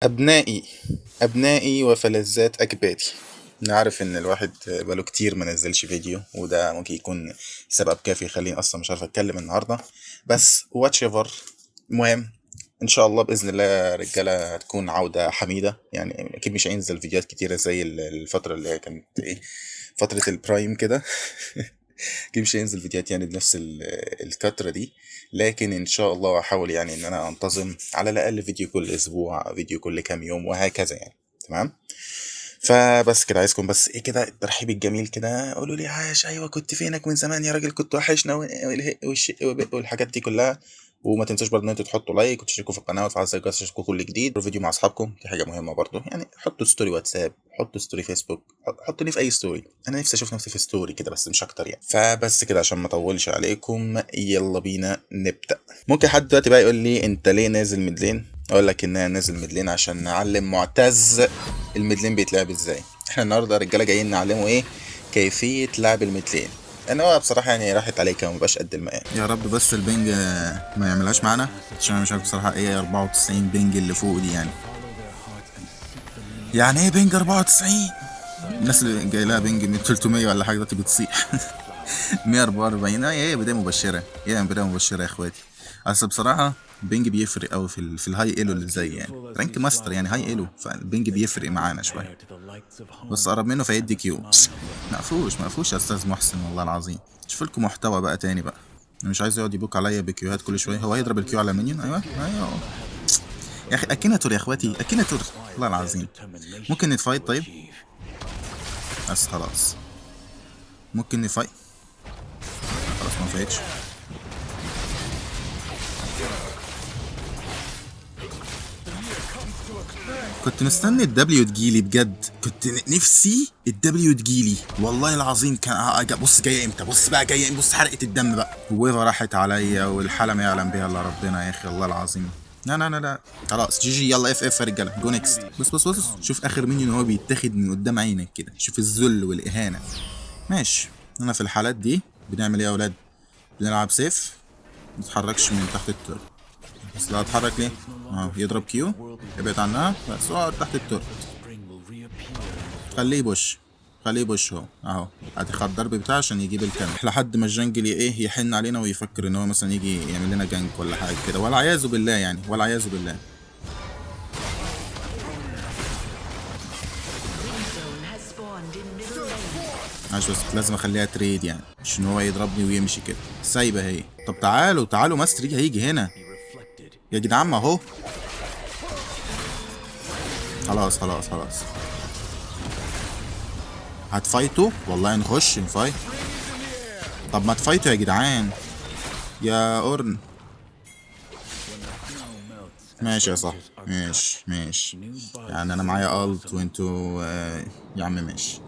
أبنائي أبنائي وفلذات أكبادي. أنا عارف إن الواحد بقاله كتير ما نزلش فيديو، وده ممكن يكون سبب كافي يخليني أصلا مش عارف أتكلم النهاردة. بس واتش ايفر، المهم إن شاء الله بإذن الله يا رجالة هتكون عودة حميدة. يعني أكيد مش هينزل فيديوهات كتيرة زي الفترة اللي هي كانت فترة البرايم كده. اكيد مش هينزل فيديوهات يعني بنفس الكترة دي، لكن ان شاء الله هحاول يعني ان انا انتظم على الاقل فيديو كل اسبوع، فيديو كل كام يوم وهكذا يعني. تمام. فبس كده عايزكم بس ايه كده الترحيب الجميل كده، قولوا لي عاش، ايوه كنت فينك من زمان يا راجل، كنت وحشنا والحاجات دي كلها. وما تنسوش برضه ان انتوا تحطوا لايك وتشتركوا في القناه وتفعلوا زر الجرس عشان تشوفوا كل جديد وفيديو مع اصحابكم. دي حاجه مهمه برضه يعني. حطوا ستوري واتساب، حطوا ستوري فيسبوك، حطوني في اي ستوري. انا نفسي اشوف نفسي في ستوري كده بس مش اكتر يعني. فبس كده عشان ما اطولش عليكم يلا بينا نبدا. ممكن حد دلوقتي بقى يقول لي انت ليه نازل ميدلين؟ اقول لك ان انا نازل ميدلين عشان نعلم معتز الميدلين بيتلعب ازاي. احنا النهارده يا رجاله جايين نعلمه ايه؟ كيفيه لعب الميدلين. انا هو بصراحه يعني راحت عليك وما بقاش قد المقام. يا رب بس البنج ما يعملهاش معانا، عشان انا مش عارف بصراحه ايه 94 بنج اللي فوق دي يعني ايه بنج 94؟ الناس اللي جاي لها بنج من 300 ولا حاجه دلوقتي بتصيح. 144 ايه بدايه مبشره، ايه بدايه مبشره يا اخواتي. اصل بصراحه البنج بيفرق قوي في الهاي ايلو اللي زي يعني رانك ماستر يعني هاي ايلو، فالبنج بيفرق معانا شويه. بس قرب منه فيدي كيو. مقفوش يا استاذ محسن والله العظيم. شوف لكم محتوى بقى تاني بقى. انا مش عايز يقعد يبوك عليا بكيوهات كل شويه. هو هيضرب الكيو على مينيون؟ ايوه ايوه يا اخي. اكيناتور يا اخواتي، اكيناتور والله العظيم. ممكن نتفايت طيب؟ بس خلاص ممكن نفايت. خلاص ما فايتش. كنت مستني الدبليو تجيلي بجد، كنت نفسي الدبليو تجيلي والله العظيم. كان بص جايه امتى، بص بقى جايه امتى، بص حرقه الدم بقى. ويفا راحت عليا والحاله ما يعلم بها الا ربنا يا اخي والله العظيم. لا لا لا لا خلاص جي جي. يلا اف يا رجاله، جو نيكست. بص شوف اخر مين هو بيتاخد من قدام عينك كده، شوف الذل والاهانه. ماشي. انا في الحالات دي بنعمل ايه يا اولاد؟ بنلعب سيف، ما نتحركش من تحت التراب. بس لا اتحرك ليه؟ يضرب كيو، ابعد عنها بس اقعد تحت التراب. خليه يبوش، خليه يبوش اهو ادي خد الضرب بتاعه عشان يجيب الكلب لحد ما الجنجل ايه يحن علينا ويفكر ان هو مثلا يجي يعمل لنا جنك ولا حاجه كده، ولا عياذ بالله يعني، ولا عياذ بالله. عشان بس لازم اخليها تريد يعني، مش ان هو يضربني ويمشي كده سايبه هي. طب تعالوا ماستر هيجي هنا يا جدعان. ما اهو خلاص. هتفايتوا والله، نخش نفايت. طب ما تفايتوا يا جدعان يا اورن. ماشي يا صاحبي، ماشي يعني انا معايا الت وانتوا يا عم ماشي.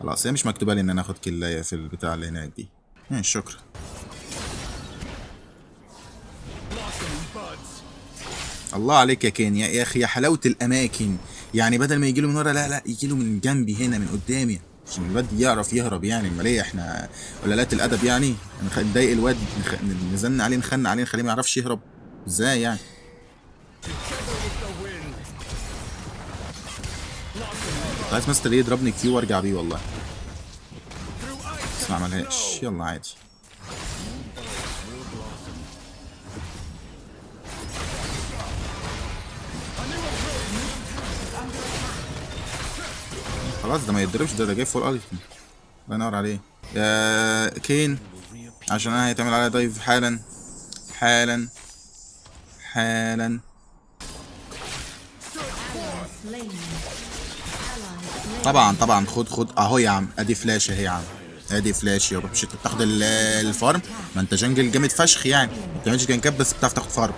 خلاص هي مش مكتوبه لي ان انا اخد كلايه في البتاع اللي هناك دي. ماشي شكرا. الله عليك يا كين يا اخي، يا حلاوه الاماكن. يعني بدل ما يجيله من ورا، لا يجيله من جنبي هنا من قدامي عشان الواد يعرف يهرب. يعني امال ايه احنا قلالات الادب يعني؟ نضايق الواد، نزن عليه، نخن عليه، نخليه ما يعرفش يهرب ازاي يعني؟ عايز ماستر يضربني كيو وارجع بيه والله، بس ما عملهاش. يلا عادي. خلاص ده ما يتضربش، ده جاي فول التي. الله ينور عليه يا كين. عشان انا هيتعمل عليا دايف حالا. طبعا خد اهو يا عم، ادي فلاش اهي يا عم، ادي فلاش يابا. مش انت بتاخد الفارم؟ ما انت جنجل جامد فشخ يعني، ما بتعملش جنكات بس بتعرف تاخد فارم.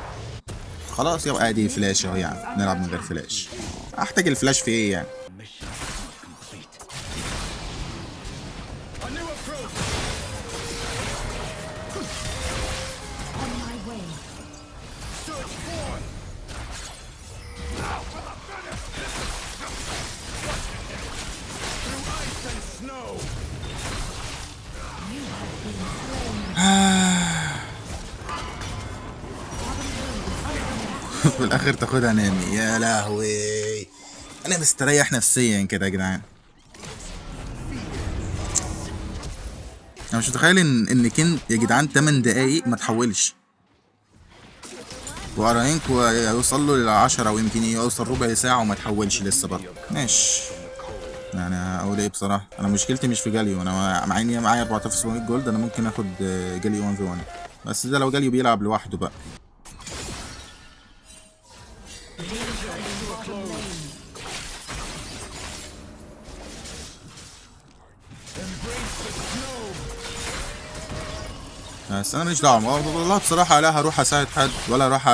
خلاص يابا ادي فلاش اهو يا عم، نلعب من غير فلاش. احتاج الفلاش في ايه يعني؟ في الاخر تاخدها نامي. يا لهوي، انا مستريح نفسيا كده يا جدعان. انا مش متخيل ان كان يا جدعان 8 دقايق ما تحولش، وارانينكو يوصل له لل10 ويمكن يوصل ربع ساعه وما تحولش لسه برضه. ماشي، يعني اقول ايه بصراحه، انا مشكلتي مش في جاليو. انا مع اني معايا 4700 جولد انا ممكن اخد جاليو 1 في 1، بس ده لو جاليو بيلعب لوحده بقى. بس انا مش دعوه والله بصراحه، لا هروح اساعد حد ولا هروح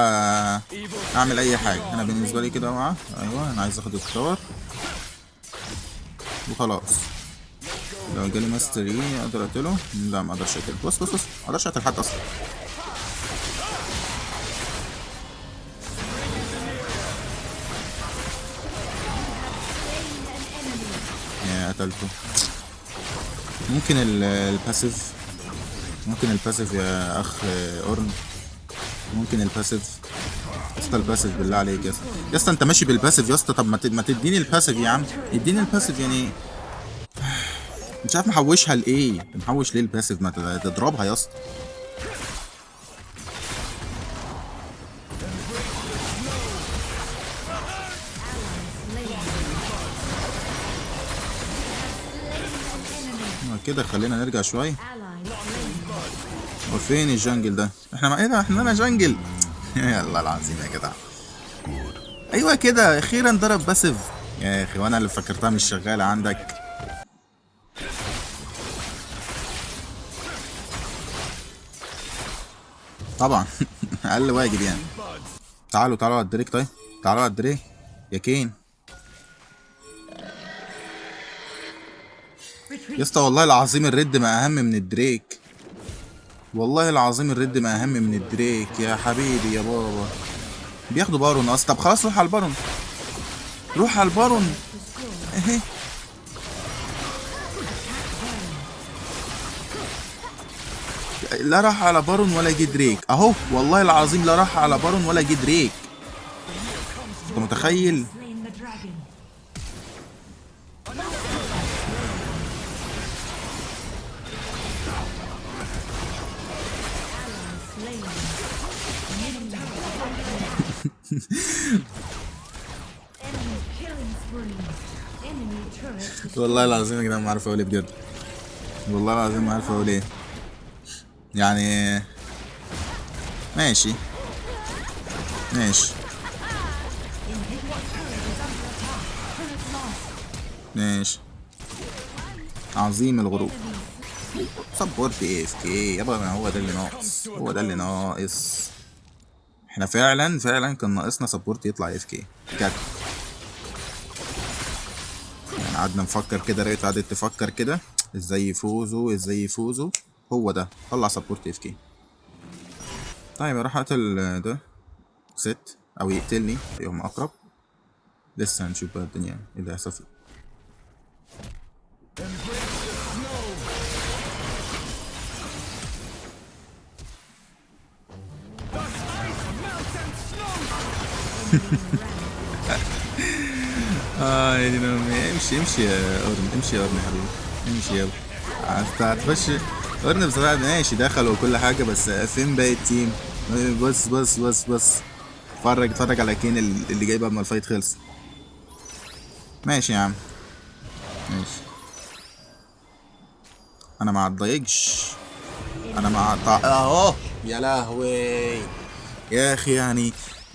اعمل اي حاجه. انا بالنسبه لي كده معاه. ايوه انا عايز اخد التاور وخلاص. لو جالي ماستر ايه اقدر اقتله؟ لا ما اقدرش اقتله. بص ما اقدرش اقتل حد اصلا. يا قتلته. ممكن الباسيف، ممكن الباسيف يا اخ اورن، ممكن الباسيف. يا اسطى الباسيف بالله عليك يا اسطى، يا اسطى انت ماشي بالباسيف يا اسطى. طب ما تديني الباسيف يا عم، اديني الباسيف يعني. مش عارف محوشها لايه، محوش ليه الباسيف؟ ما تضربها يا اسطى. كده خلينا نرجع شويه. وفين الجنجل ده؟ احنا ما ايه ده؟ احنا جنجل. يا الله العظيم يا جدع. ايوه كده اخيرا ضرب باسيف. يا اخي وانا اللي فكرتها مش شغاله عندك. طبعا اقل واجب يعني. تعالوا على الدريك. طيب تعالوا على الدريك يا كين. يا اسطى والله العظيم الرد ما اهم من الدريك، والله العظيم الرد ما اهم من الدريك يا حبيبي يا بابا. بياخدوا بارون اصلا. طب خلاص روح على البارون، روح على البارون اهي. لا راح على بارون ولا جه دريك اهو، والله العظيم لا راح على بارون ولا جه دريك. انت متخيل؟ والله العظيم يا جدعان ما عارف اقول ايه بجد، والله العظيم ما عارف اقول ايه يعني. ماشي ماشي ماشي. عظيم الغروب. سبورت اي اف كي يابا، ما هو ده اللي ناقص، هو ده اللي ناقص. احنا فعلا كان ناقصنا سبورت يطلع اف كي بجد. يعني قعدنا نفكر كده، ريت قعدت تفكر كده ازاي يفوزوا. هو ده طلع سبورت اف كي. طيب اروح اقتل ده ست او يقتلني يوم اقرب. لسه هنشوف بقى الدنيا ايه اللي هيحصل فيه. يا دين امي. امشي يا اورن، امشي يا اورن يا حبيبي، امشي يابا. هتخش اورن بصراحه. ماشي دخل وكل حاجه، بس فين باقي التيم؟ بص اتفرج على كين اللي جاي بعد ما الفايت خلص. ماشي يا عم ماشي. انا ما اتضايقش، انا ما اهو. يا لهوي يا اخي، يعني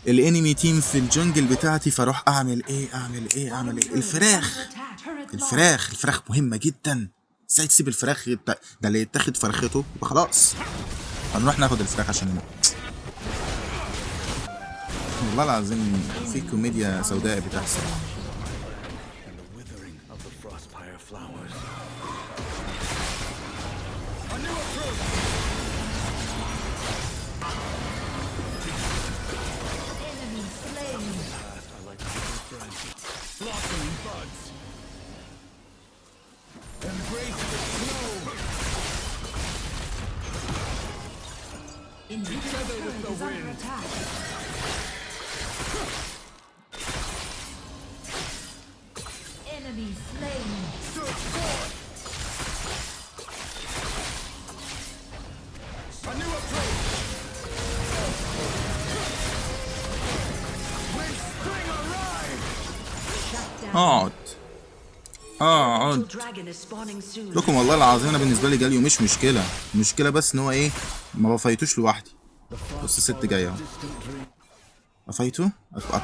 الانمي تيم في الجنجل بتاعتي، فاروح اعمل ايه الفراخ مهمه جدا. ازاي تسيب الفراخ ده اللي يتاخد فرخته يبقى خلاص. هنروح ناخد الفراخ عشان نموت. والله العظيم في كوميديا سوداء بتحصل. Enemy slain. اقعد اقعد Dragon is spawning soon. لكم والله العظيم انا بالنسبه لي جاليو مش مشكله. المشكله بس ان هو ايه، ما بفايتوش لوحدي. بص الست جايه اهو، افايته ابقى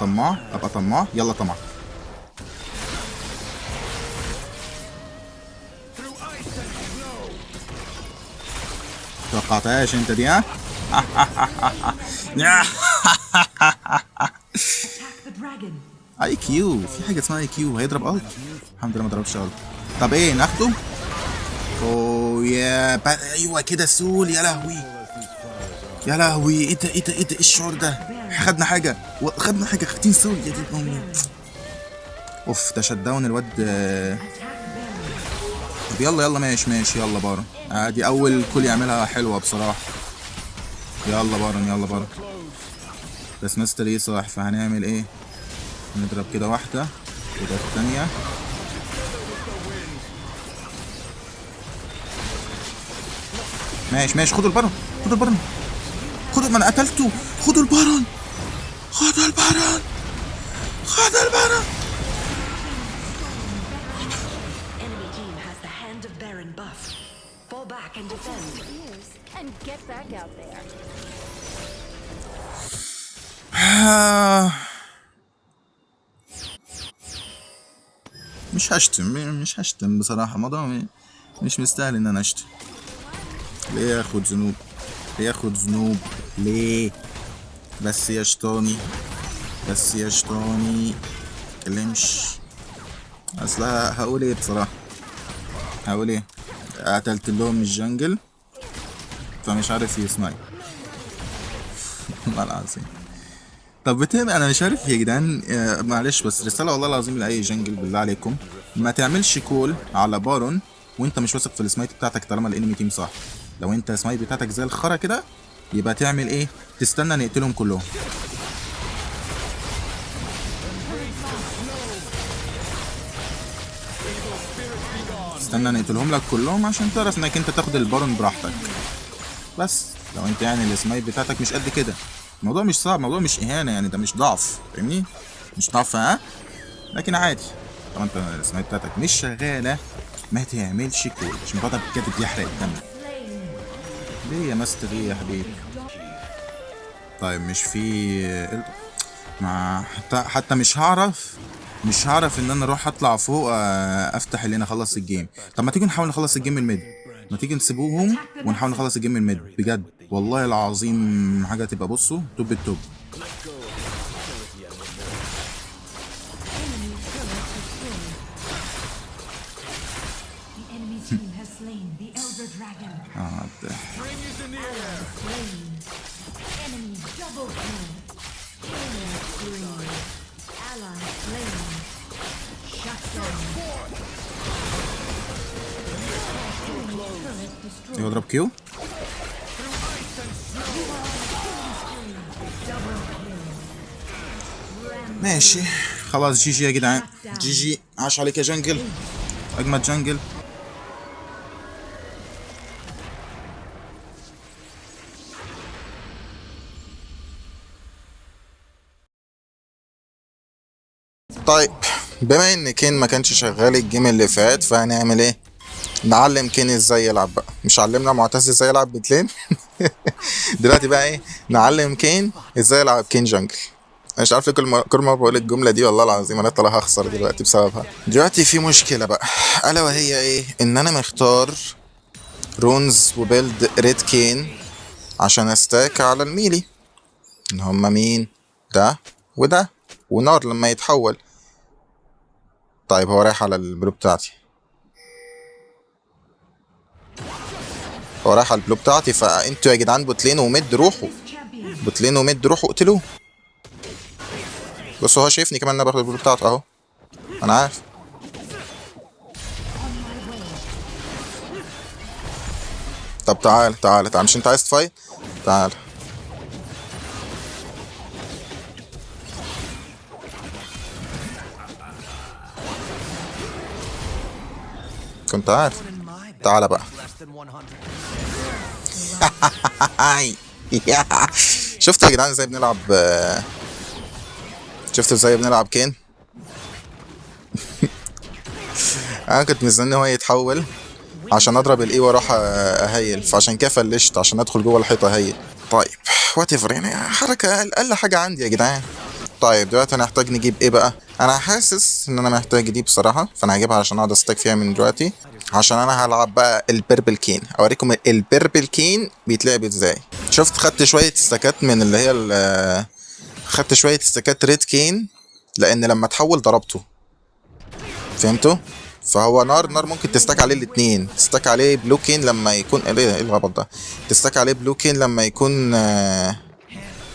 طماع يلا طمع. توقعتهاش انت دي ها؟ Attack the dragon. اي كيو، في حاجه اسمها اي كيو. هيضرب الت، الحمد لله ما ضربش الت. طب ايه ناخده؟ اوه يا ايوه كده سول. يا لهوي يا لهوي، ايه ده ايه ده ايه ده، ايه الشعور ده؟ خدنا حاجه خدين سول يا دين امي. اوف ده شت داون الواد. طب يلا ماشي يلا بارون. دي اول كل يعملها حلوه بصراحه. يلا بارون بس ماستر ايه صح، فهنعمل ايه؟ نضرب كده واحده وده الثانيه. ماشي خدوا البارون ما انا قتلته. خدوا البارون. Enemy team has the Hand of Baron buff. Fall back and defend. Years and get back out there. مش هشتم بصراحة. الموضوع مش مستاهل ان انا اشتم. ليه ياخد ذنوب ليه؟ بس يا شطاني متكلمش. اصل هقول ايه بصراحة، قتلت لهم الجنجل فمش عارف يسمعي. والله العظيم. طب انا مش عارف يا جدعان. معلش بس رسالة والله العظيم لأي جنجل بالله عليكم، ما تعملش كول على بارون وانت مش واثق في السمايت بتاعتك طالما الانمي تيم صح. لو انت السمايت بتاعتك زي الخرا كده يبقى تعمل ايه؟ تستنى نقتلهم كلهم. تستنى نقتلهم لك كلهم عشان تعرف انك انت تاخد البارون براحتك. بس لو انت يعني السمايت بتاعتك مش قد كده، الموضوع مش صعب، الموضوع مش اهانه يعني، ده مش ضعف فاهمني، مش ضعف ها، لكن عادي. طبعا انت السمايت بتاعتك مش شغاله ما تعملش كول عشان الموضوع ده بجد بيحرق الدم. ليه يا ماستر ايه يا حبيبي؟ طيب مش في ما حتى مش هعرف ان انا اروح اطلع فوق افتح اللي انا اخلص الجيم. طب ما تيجي نحاول نخلص الجيم من الميد، ما تيجي نسيبوهم ونحاول نخلص الجيم من الميد بجد والله العظيم حاجه تبقى بصوا توب التوب. The enemy team has slain the elder dragon. Slain. Enemy double kill. Killing spree. Ally slain. Shut down. Turret destroyed. يضرب كيو. ماشي خلاص جي يا جدعان، جي عاش عليك يا جنجل، اجمد جنجل. طيب بما ان كين ما كانش شغال الجيم اللي فات فهنعمل ايه؟ نعلم كين ازاي يلعب بقى. مش علمنا معتز ازاي يلعب بتلين دلوقتي بقى ايه؟ نعلم كين ازاي يلعب كين جنجل. انا مش عارف كل ما بقول الجمله دي والله العظيم انا طلع هخسر دلوقتي بسببها. دلوقتي في مشكله بقى الا وهي ايه؟ ان انا مختار رونز وبيلد ريد كين عشان استاك على الميلي. ان هما مين؟ ده وده ونار لما يتحول. طيب هو رايح على البلو بتاعتي، فانتوا يا جدعان بوتلين وميد روحوا، اقتلوه. بصوا هو شايفني كمان انا باخد البلو بتاعته اهو، انا عارف. طب تعال مش انت عايز تفايت؟ تعال كنت عارف. تعالى بقى. شفتوا يا جدعان ازاي بنلعب شفتوا ازاي بنلعب كين؟ انا كنت مستني هو يتحول عشان اضرب الاي واروح اهيل، فعشان كده فلشت عشان ادخل جوه الحيطه اهيل. طيب وات ايفر، يعني حركه اقل حاجه عندي يا جدعان. طيب دلوقتي هنحتاج نجيب ايه بقى؟ انا حاسس ان انا محتاج دي بصراحه، فانا هجيبها عشان اقعد استك فيها من دلوقتي، عشان انا هلعب بقى البيربل كين، اوريكم البيربل كين بيتلعب ازاي. شفت خدت شويه استكات من اللي هي خدت شويه استكات ريد كين، لان لما تحول ضربته، فهمتوا؟ فهو نار ممكن تستك عليه الاتنين، تستك عليه بلوكين لما يكون ايه الغبط ده، تستك عليه بلوكين لما يكون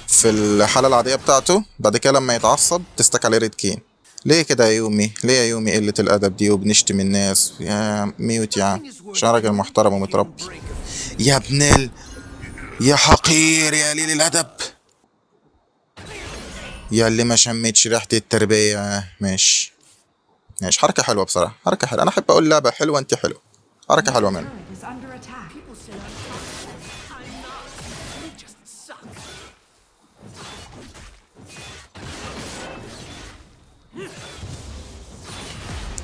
في الحالة العادية بتاعته، بعد كده لما يتعصب تستك عليه ريد كين. ليه كده يا يومي؟ ليه يا يومي قلة الأدب دي وبنشتم الناس؟ يا ميوت يا عم، عشان راجل محترم ومتربي. يا ابن يا حقير يا قليل الأدب، يا اللي ما شمتش ريحة التربية. ماشي ماشي، حركة حلوة بصراحة، حركة حلوة. أنا أحب أقول لعبة حلوة، أنت حلوة، حركة حلوة منك. Turret is under attack.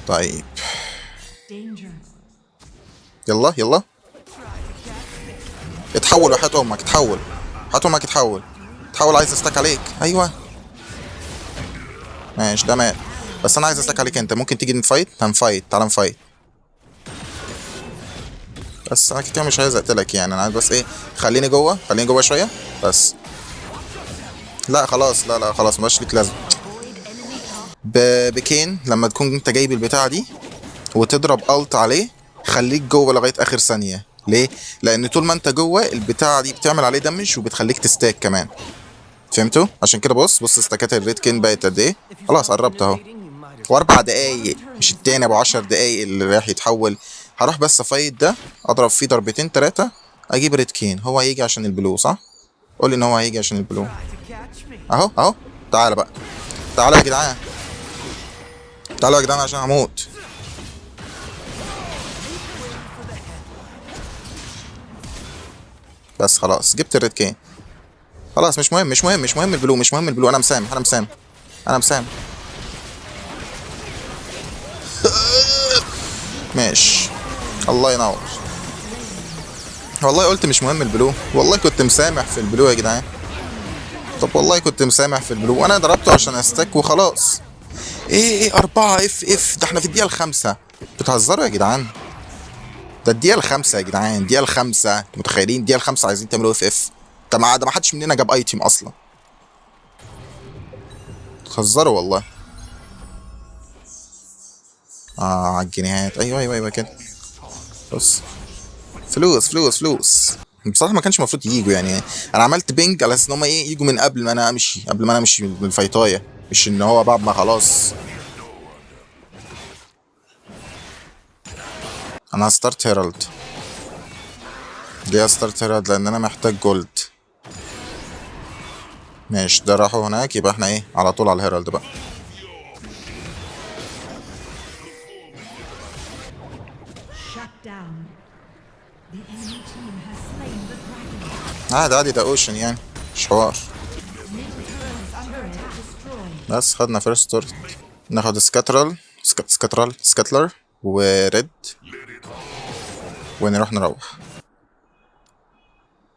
طيب Danger. يلا يلا اتحول وحياة امك، اتحول وحياة امك، اتحول اتحول. عايز استك عليك، ايوه ماشي ده مات. بس انا عايز استك عليك انت، ممكن تيجي نفايت؟ هنفايت، تعال نفايت. بس انا كده مش عايز اقتلك يعني، انا عايز بس ايه، خليني جوه، خليني جوه شويه بس. لا خلاص، لا خلاص مبقاش ليك لازمه. بكين لما تكون انت جايب البتاعه دي وتضرب الت عليه، خليك جوه لغايه اخر ثانيه. ليه؟ لان طول ما انت جوه البتاعه دي بتعمل عليه دمج وبتخليك تستاك كمان، فهمتوا؟ عشان كده بص استكات الريد كين بقت قد ايه. خلاص قربت اهو، و4 دقايق مش التاني ابو 10 دقايق اللي رايح يتحول. هروح بس افايت ده، اضرب فيه ضربتين 3، اجيب ريد كين. هو هيجي عشان البلو صح؟ قول لي ان هو هيجي عشان البلو. اهو تعالى بقى، تعالوا يا جدعان، تعالوا يا جدعان عشان هموت. بس خلاص جبت الريد كين، خلاص مش مهم مش مهم البلو، مش مهم البلو. انا مسامح انا مسامح. ماشي الله ينور. والله قلت مش مهم البلو، والله كنت مسامح في البلو يا جدعان. طب والله كنت مسامح في البلو، وانا ضربته عشان استك وخلاص. ايه 4 اف ده احنا في الدقيقة ال5. بتهزروا يا جدعان؟ ده الدقيقة ال5 يا جدعان، الدقيقة ال5. انتوا متخيلين الدقيقة ال5 عايزين تعملوا اف؟ ده ما حدش مننا جاب ايتيم اصلا. بتهزروا والله. على الجنيهات، ايوه كده. بص فلوس. بصراحة ما كانش المفروض ييجوا يعني. انا عملت بينج على اساس ان هم ايه، يجوا من قبل ما انا امشي من الفيطاية، مش ان هو بعد ما خلاص. انا هستارت هيرالد. ليه هستارت هيرالد؟ لان انا محتاج جولد. ماشي ده راحوا هناك، يبقى احنا ايه على طول على الهيرالد بقى. Shut down. The enemy team has slain the dragon. عادي ده اوشن يعني، مش حوار. Turret destroyed. بس خدنا فيرست تورت. ناخد سكاتلر وريد ونروح نروح.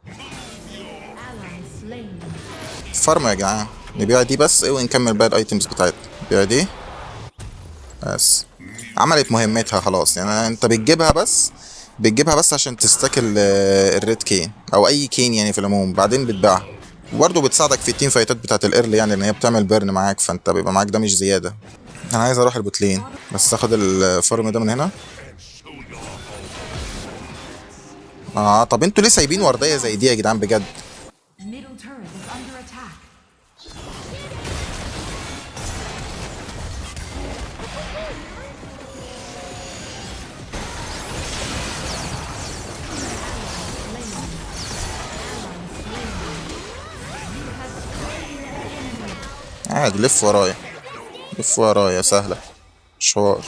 Ally slain. فارما يا جدعان، نبيع دي بس ايه ونكمل باقي الايتمز بتاعتنا. نبيع دي بس، عملت مهمتها خلاص يعني. انت بتجيبها بس عشان تستاكل الريد كين او اي كين يعني في العموم، بعدين بتبيعها. وبرضه بتساعدك في التيم فايتات بتاعت الايرلي يعني، لان هي بتعمل بيرن معاك، فانت بيبقى معاك دامج زياده. انا عايز اروح البوتلين بس اخد الفارم ده من هنا. طب انتوا ليه سايبين ورديه زي دي يا جدعان بجد؟ Middle turret is under attack. عادي لف ورايا سهله، مش حوار.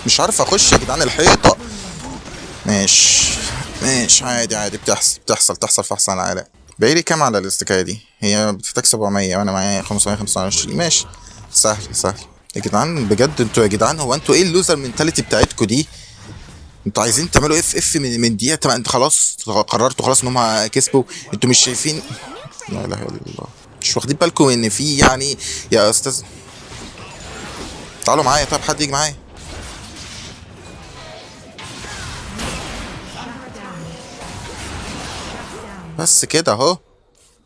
مش عارف اخش يا جدعان الحيطه. ماشي عادي عادي، بتحصل في احسن العالم. بقالي كام على الاستكايه دي؟ هي بتحتاج 700 وانا معايا 525. ماشي، سهل يا جدعان بجد. انتوا يا جدعان هو انتوا ايه اللوزر منتاليتي بتاعتكوا دي؟ انتوا عايزين تعملوا اف من دقيقه تبقى انت خلاص قررتوا خلاص ان هم كسبوا؟ انتوا مش شايفين؟ لا اله الا الله، مش واخدين بالكم ان في يعني يا استاذ؟ تعالوا معايا، طب حد يجي معايا. بس كده اهو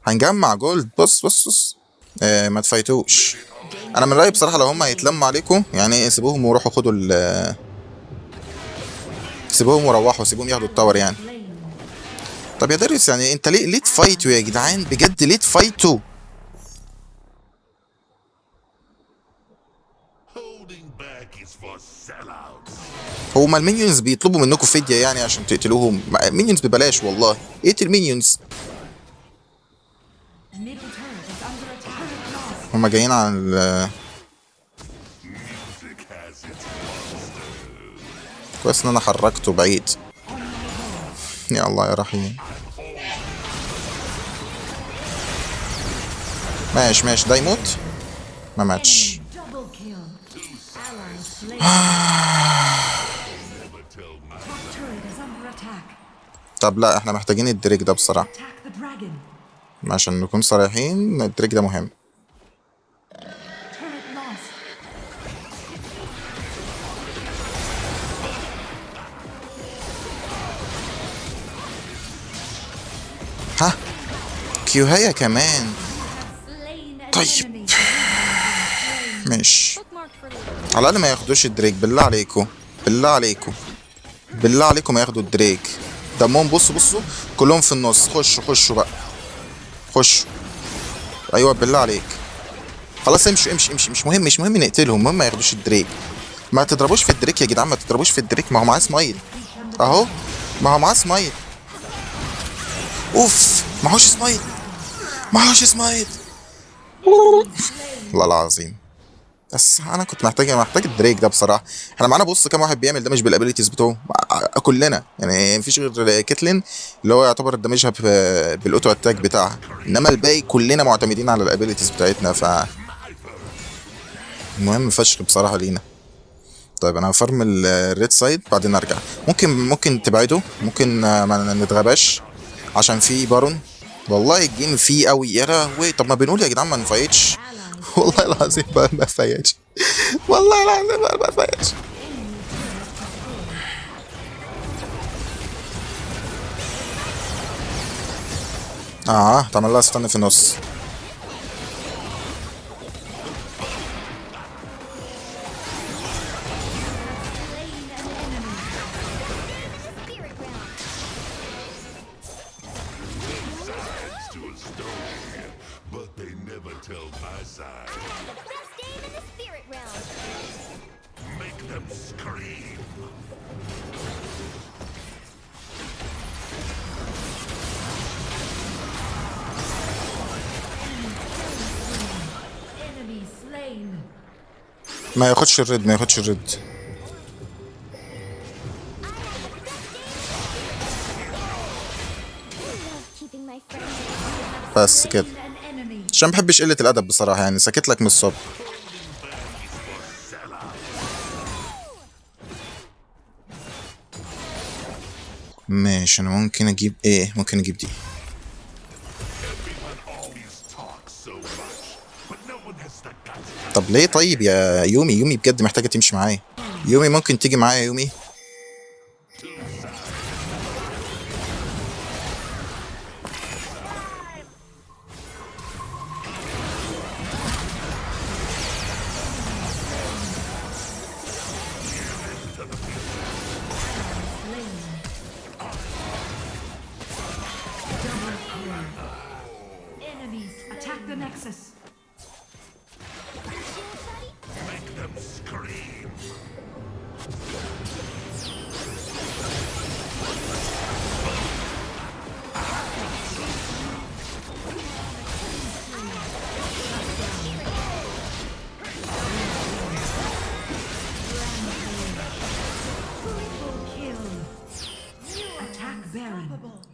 هنجمع جولد. بص ما تفايتوش. انا من رايي بصراحه لو هم هيتلموا عليكم يعني سيبوهم وروحوا خدوا سيبوهم وروحوا، سيبوهم ياخدوا التاور يعني. طب يا داريوس يعني انت ليه تفايتوا يا جدعان؟ بجد ليه تفايتوا؟ هما المينيونز بيطلبوا منكم فدية يعني عشان تقتلوهم؟ مينيونز ببلاش والله، اقتل مينيونز. هما جايين على كويس ان انا حركته بعيد. يا الله يا رحيم. ماشي ده يموت. ما ماتش. طب لا احنا محتاجين الدريك ده بصراحة، عشان نكون صريحين الدريك ده مهم. ها كيوهايا كمان. طيب ماشي، على الأقل ما ياخدوش الدريك. بالله عليكم ما ياخدوا الدريك. دمهم بصوا كلهم في النص. خشوا بقى، خشوا. ايوه بالله عليك. خلاص امشي مش مهم نقتلهم، المهم ما ياخدوش الدريك. ما تضربوش في الدريك يا جدعان، ما تضربوش في الدريك. ما هو معاه سمايل اهو، ما هو معاه سمايل. اوف معهوش سمايل. والله العظيم. بس انا كنت محتاج الدريك ده بصراحه. احنا معانا بص كام واحد بيعمل دامج بالابيليتيز بتوعه كلنا يعني، مفيش غير كيتلين اللي هو يعتبر دامجها بالاوتو اتاك بتاعها، انما الباقي كلنا معتمدين على الابيليتيز بتاعتنا. المهم فشخ بصراحه لينا. طيب انا هفرم الريد سايد بعدين ارجع. ممكن تبعدوا، ممكن ما نتغاباش عشان في بارون. والله الجيم فيه قوي يا لهوي. طب ما بنقول يا جدعان ما نفايتش. والله العظيم ما فايتش. والله العظيم ما فايتش. تعمل لها استنى في النص. ما ياخدش الريد. بس كده عشان ما بحبش قلة الأدب بصراحة يعني، سكت لك من الصبح. ماشي انا ممكن اجيب ايه؟ ممكن اجيب دي. طب ليه طيب يا يومي بجد محتاجة تمشي معايا. يومي ممكن تيجي معايا يومي. Attack the Nexus.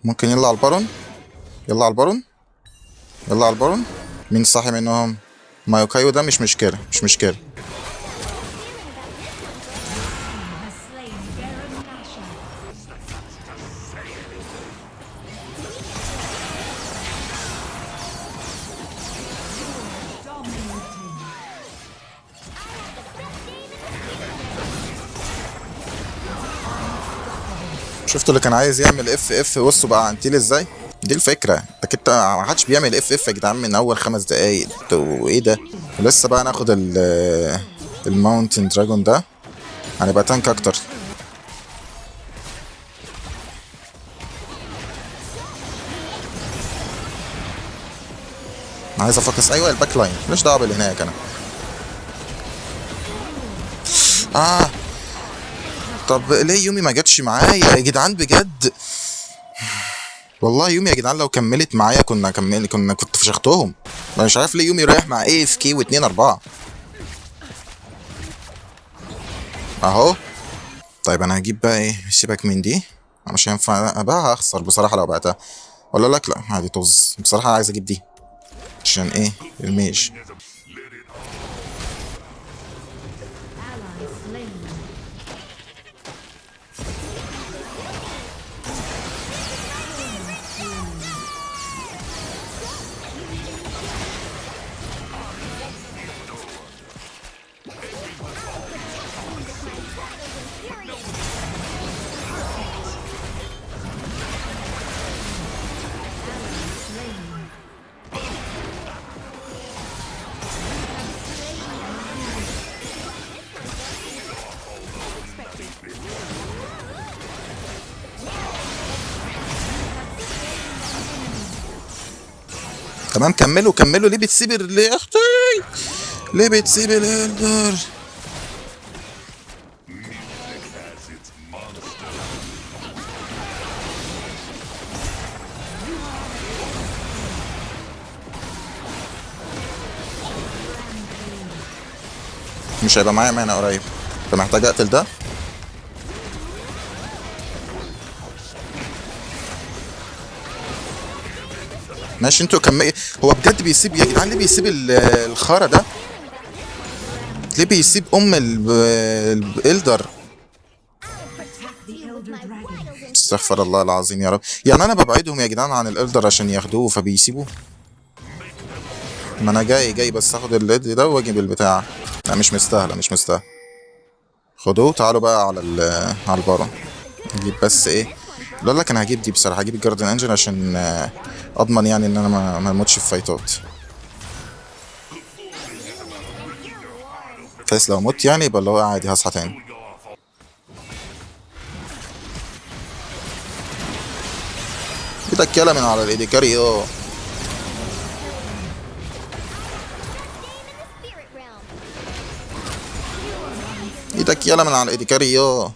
ممكن يلا على البارون. يلا على البارون. يلا على البارون. مين صاحي منهم؟ مايوكايو ده مش مشكلة، مش مشكلة. has slain Baron Nashor. Dominating. شفتوا اللي كان عايز يعمل اف اف بصوا بقى عنتيل ازاي؟ دي الفكرة. انت ما حدش بيعمل اف اف يا جدعان من اول 5 دقايق. انتوا ايه ده؟ ولسه بقى ناخد الماونتن دراجون ده، هنبقى تانك اكتر. عايز افكس. ايوه الباك لاين مش دعوه باللي هناك انا. اه طب ليه يومي ما جاتش معايا يا جدعان بجد؟ والله يومي يا جدعان لو كملت معايا كنت فشختهم. انا مش عارف ليه يومي رايح مع اي اف كي و2 4 اهو. طيب انا هجيب بقى ايه، سيبك من دي، انا مش هينفع بقى، هخسر بصراحه لو بعتها. ولا لك لا عادي طز بصراحه، عايز اجيب دي عشان ايه الميج. Ally slain. تمام كملوا كملوا. ليه بتسيب يا اختي؟ ليه بتسيب الالدر؟ مش هيبقى معايا مانا قريب، فمحتاج اقتل ده. ماشي انتوا كمل. هو بجد بيسيب يا جدعان؟ ليه بيسيب الخارة ده؟ ليه بيسيب الالدر؟ The Elder Dragon. استغفر الله العظيم يا رب. يعني انا ببعدهم يا جدعان عن الالدر عشان ياخدوه فبيسيبوه. ما انا جاي بس اخد الليد ده واجي بالبتاع. لا مش مستاهله مش مستاهله. خدوه تعالوا بقى على البارون. اجيب بس ايه، لا لك انا هجيب دي بصراحه، هجيب الجاردن انجن عشان اضمن يعني ان انا ما اموتش في فايتات. بس لو مت يعني يبقى اللي هو عادي هصحى تاني. ايدك يلا من على الايديكاريو. ايدك يلا من على الايديكاريو.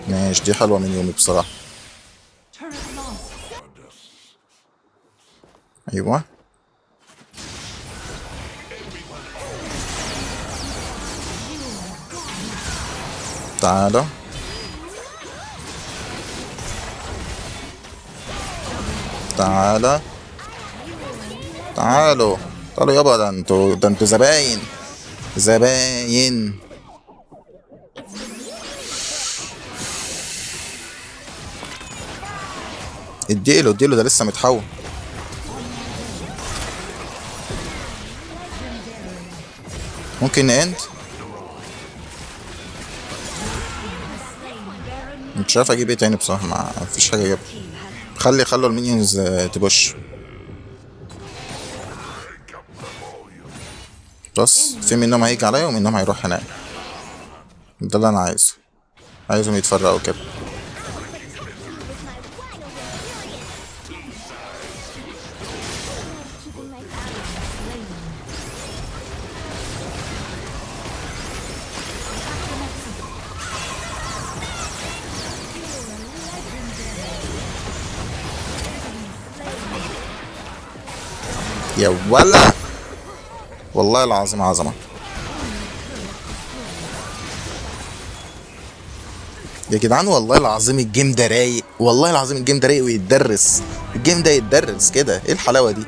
ماشي دي حلوه من يومي بصراحه. Turret lost. ايوه تعالى تعالى تعالوا تعالوا يابا. ده انتوا زباين زباين. اديله ده لسه متحول. ممكن ناند. مش عارف اجيب ايه تاني بصراحه، ما فيش حاجه اجيبها. خلوا المينيونز تبوش. بس في منهم هيجي عليا ومنهم هيروح هناك، ده اللي انا عايزه. عايزهم يتفرقوا كده. يا ولا والله العظيم عظمة يا جدعان، والله العظيم الجيم ده رايق، والله العظيم الجيم ده رايق ويتدرس، الجيم ده يتدرس كده، ايه الحلاوة دي.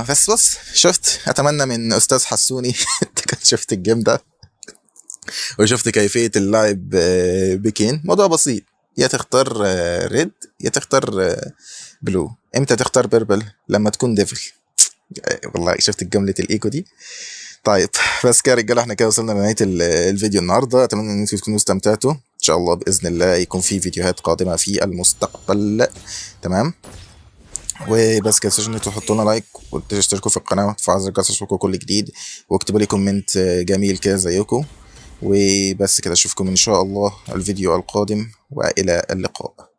بس شفت، اتمنى من استاذ حسوني انت كنت شفت الجيم ده وشفت كيفية اللعب بكين. موضوع بسيط، يا تختار ريد يا تختار بلو. امتى تختار بيربل؟ لما تكون ديفل. والله شفت جملة الايكو دي. طيب بس كده يا رجاله، احنا كده وصلنا لنهايه الفيديو النهارده. اتمنى ان انتم تكونوا استمتعتوا. ان شاء الله باذن الله يكون في فيديوهات قادمه في المستقبل. تمام. وبس كده، متنسوش ان انتوا تحطوا لنا لايك وتشتركوا في القناه وتفعلوا زر الجرس عشان كل جديد، واكتبوا لي كومنت جميل كده زيكم. وبس كده، اشوفكم ان شاء الله الفيديو القادم، والى اللقاء.